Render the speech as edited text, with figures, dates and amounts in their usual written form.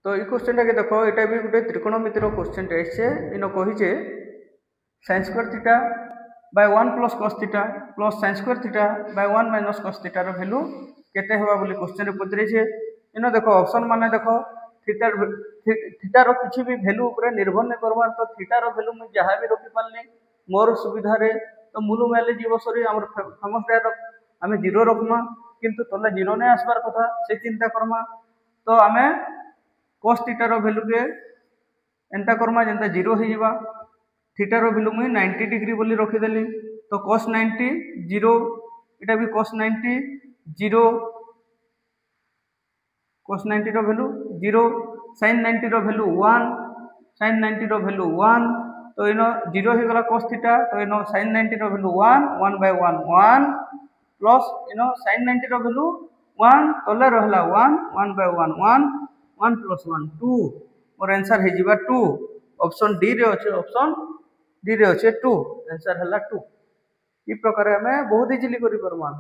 तो ये क्वेश्चन के देखो यहाँ भी गोटे त्रिकोणमितिर क्वेश्चन एसছে इन कहीचे sin square theta by 1 plus cos theta plus sin square theta by 1 minus cos theta रो वैल्यू केते हेबा बोली क्वेश्चन रे पचरेछे। इन देखो ऑप्शन माने देखो थीटा रो किछि भी वैल्यू ऊपर निर्भर नै करबार तो थीटा रो वैल्यू मैं जहां भी रखि पालनी मोर सुविधा रे तो मूल मेले जीव सरी हमर फेमस डायलॉग आमे जीरो रखमा किंतु तले जीरो नै आसबार कथा से चिंता करमा। तो आमे cos थीटा रो वैल्यू के एंता करमा जेंता जीरो हो जावा थीटा रो वैल्यू मैं 90 डिग्री बोली रखी देली तो cos 90 जीरो एटा भी cos 90 जीरो cos 90 रो वैल्यू जीरो sin 90 रो वैल्यू 1 sin 90 रो वैल्यू 1 तो इनो जीरो हो गला cos थीटा तो इनो sin 90 रो वैल्यू 1 by 1 प्लस इनो sin 90 रो वैल्यू 1 तले रहला 1 by 1 प्लस 1 2 और आंसर हे जिबा 2 ऑप्शन डी रे अछि ऑप्शन डी रे अछि 2 आंसर हला 2। ई प्रकार हमें बहुत इजीली करि परमा।